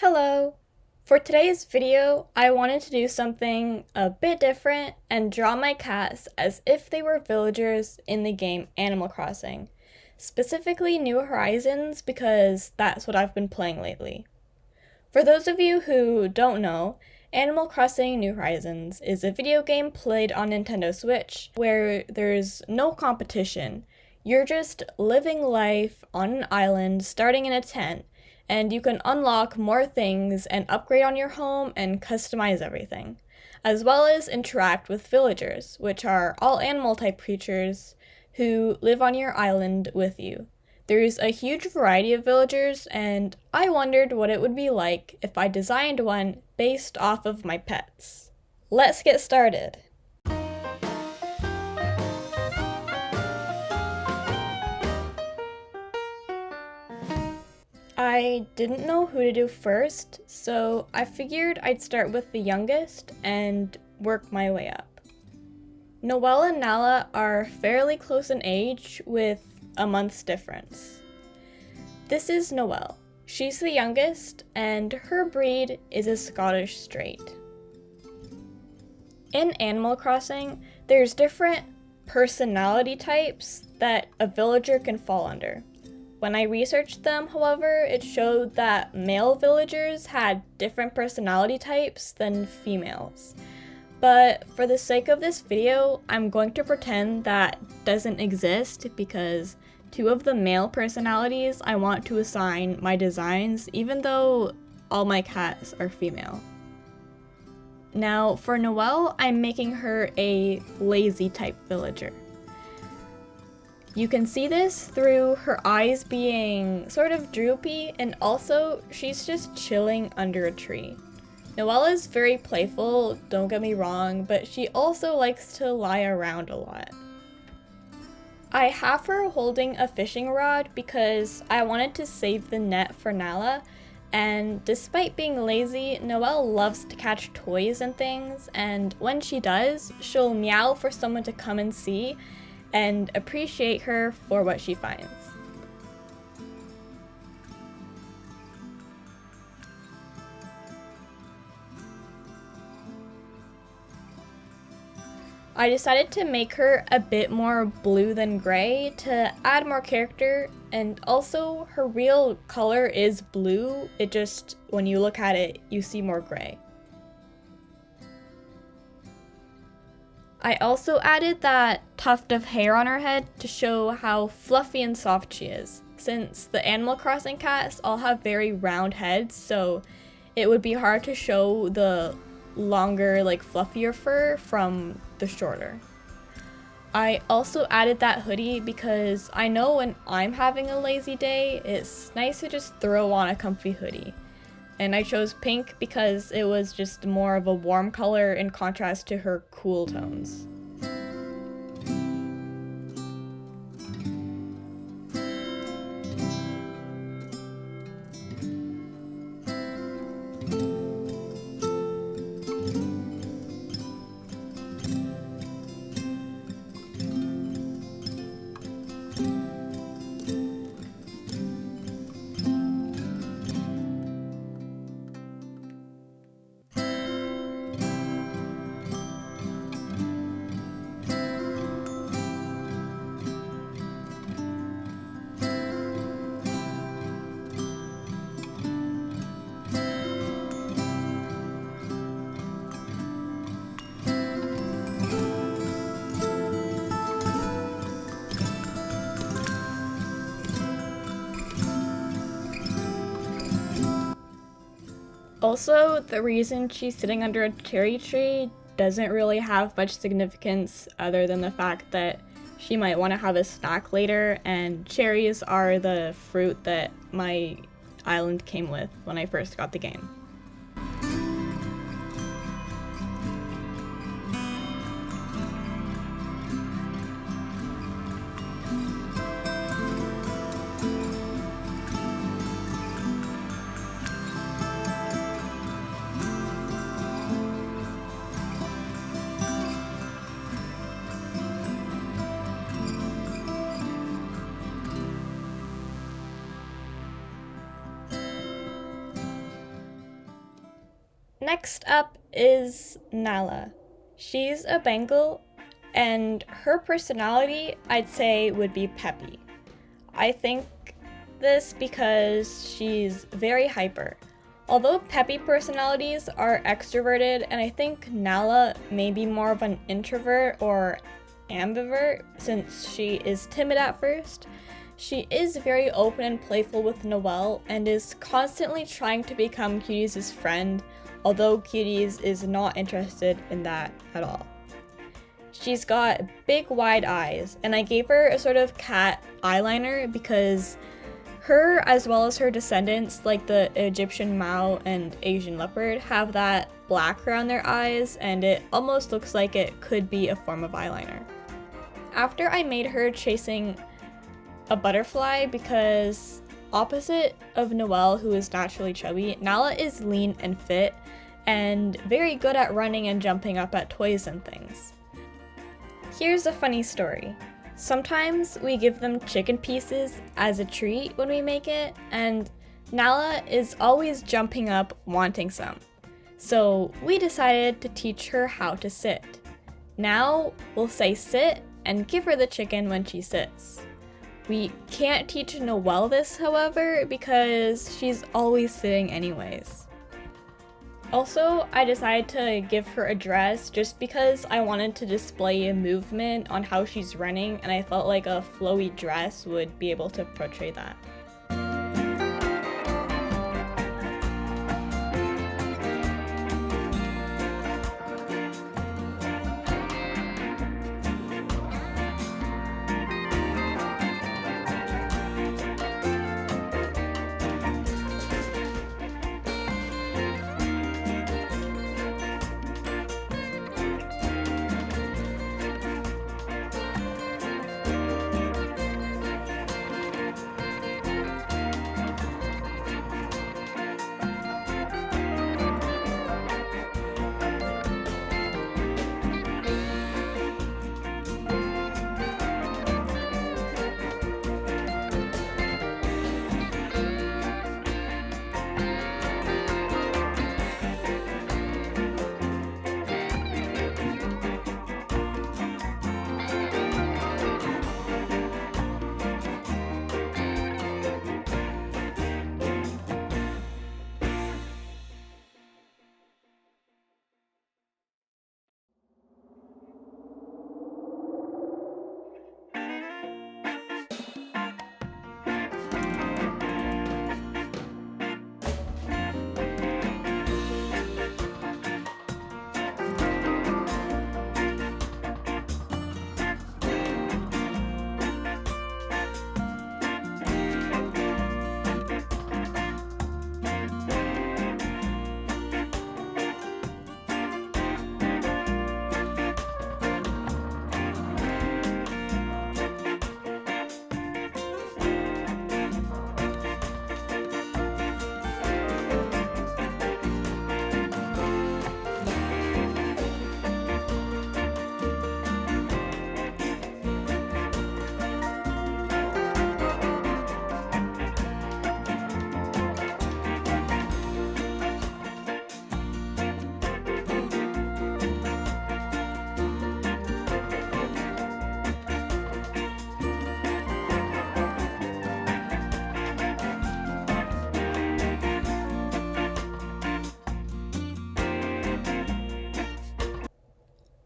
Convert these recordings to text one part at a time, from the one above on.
Hello! For today's video, I wanted to do something a bit different and draw my cats as if they were villagers in the game Animal Crossing, specifically New Horizons because that's what I've been playing lately. For those of you who don't know, Animal Crossing New Horizons is a video game played on Nintendo Switch where there's no competition. You're just living life on an island starting in a tent, and you can unlock more things and upgrade on your home and customize everything, as well as interact with villagers, which are all animal type creatures who live on your island with you. There's a huge variety of villagers, and I wondered what it would be like if I designed one based off of my pets. Let's get started! I didn't know who to do first, so I figured I'd start with the youngest and work my way up. Noelle and Nala are fairly close in age with a month's difference. This is Noelle. She's the youngest, and her breed is a Scottish Straight. In Animal Crossing, there's different personality types that a villager can fall under. When I researched them, however, it showed that male villagers had different personality types than females. But for the sake of this video, I'm going to pretend that doesn't exist because two of the male personalities I want to assign my designs, even though all my cats are female. Now, for Noelle, I'm making her a lazy type villager. You can see this through her eyes being sort of droopy, and also she's just chilling under a tree. Noelle is very playful, don't get me wrong, but she also likes to lie around a lot. I have her holding a fishing rod because I wanted to save the net for Nala, and despite being lazy, Noelle loves to catch toys and things, and when she does, she'll meow for someone to come and see, and appreciate her for what she finds. I decided to make her a bit more blue than gray to add more character, and also her real color is blue, it just, when you look at it, you see more gray. I also added that tuft of hair on her head to show how fluffy and soft she is, since the Animal Crossing cats all have very round heads, so it would be hard to show the longer, fluffier fur from the shorter. I also added that hoodie because I know when I'm having a lazy day, it's nice to just throw on a comfy hoodie. And I chose pink because it was just more of a warm color in contrast to her cool tones. Also, the reason she's sitting under a cherry tree doesn't really have much significance other than the fact that she might want to have a snack later, and cherries are the fruit that my island came with when I first got the game. Next up is Nala. She's a Bengal, and her personality, I'd say, would be peppy. I think this because she's very hyper. Although peppy personalities are extroverted, and I think Nala may be more of an introvert or ambivert since she is timid at first, she is very open and playful with Noel and is constantly trying to become Cuties' friend, although Cuties is not interested in that at all. She's got big wide eyes, and I gave her a sort of cat eyeliner because her, as well as her descendants, like the Egyptian Mao and Asian leopard, have that black around their eyes, and it almost looks like it could be a form of eyeliner. After I made her chasing a butterfly because opposite of Noelle, who is naturally chubby, Nala is lean and fit and very good at running and jumping up at toys and things. Here's a funny story. Sometimes we give them chicken pieces as a treat when we make it, and Nala is always jumping up wanting some. So we decided to teach her how to sit. Now we'll say sit and give her the chicken when she sits. We can't teach Noelle this, however, because she's always sitting anyways. Also, I decided to give her a dress just because I wanted to display a movement on how she's running, and I felt like a flowy dress would be able to portray that.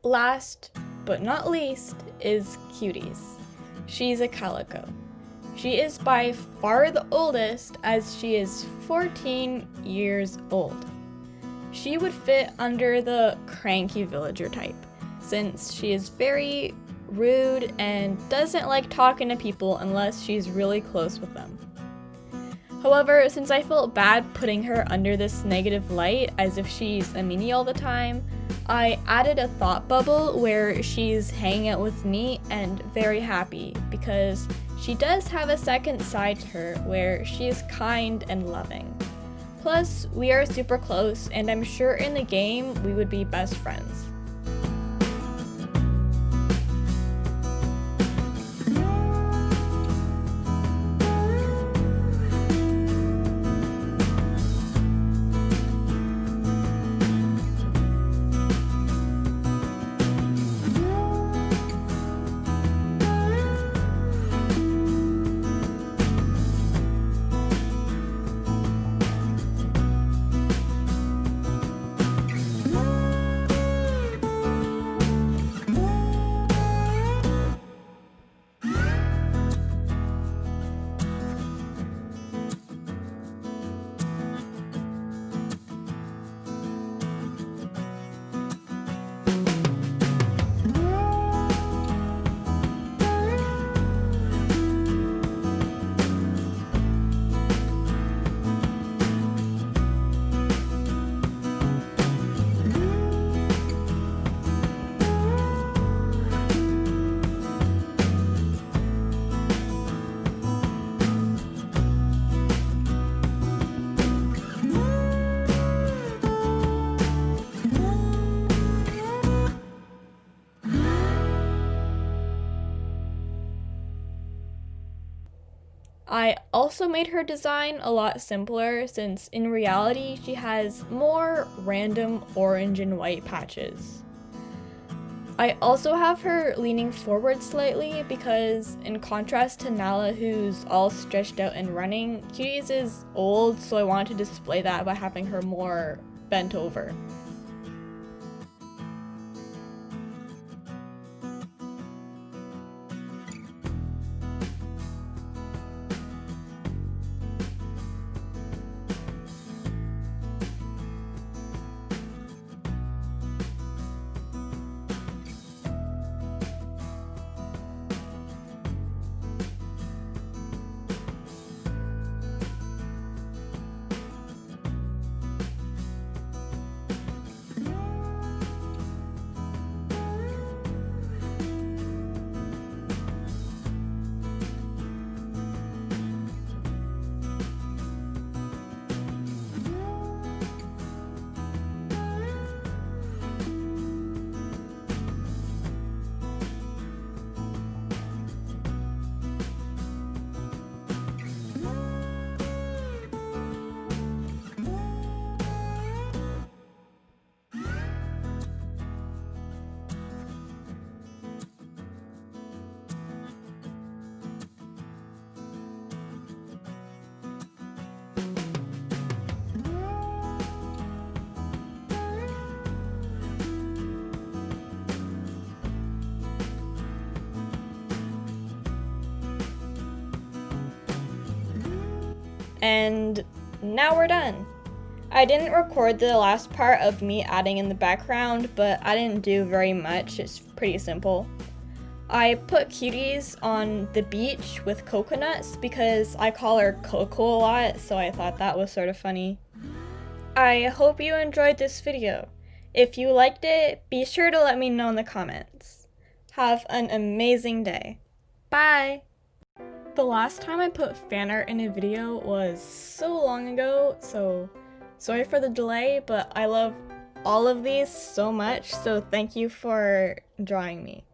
Last but not least is Cuties. She's a calico. She is by far the oldest, as she is 14 years old. She would fit under the cranky villager type, since she is very rude and doesn't like talking to people unless she's really close with them. However, since I felt bad putting her under this negative light as if she's a meanie all the time, I added a thought bubble where she's hanging out with me and very happy because she does have a second side to her where she is kind and loving. Plus, we are super close and I'm sure in the game we would be best friends. I also made her design a lot simpler since in reality she has more random orange and white patches. I also have her leaning forward slightly because in contrast to Nala, who's all stretched out and running, Cuties is old, so I wanted to display that by having her more bent over. And now we're done. I didn't record the last part of me adding in the background, but I didn't do very much. It's pretty simple. I put Cuties on the beach with coconuts because I call her Coco a lot, so I thought that was sort of funny. I hope you enjoyed this video. If you liked it, be sure to let me know in the comments. Have an amazing day. Bye! The last time I put fan art in a video was so long ago, so sorry for the delay, but I love all of these so much, so thank you for drawing me.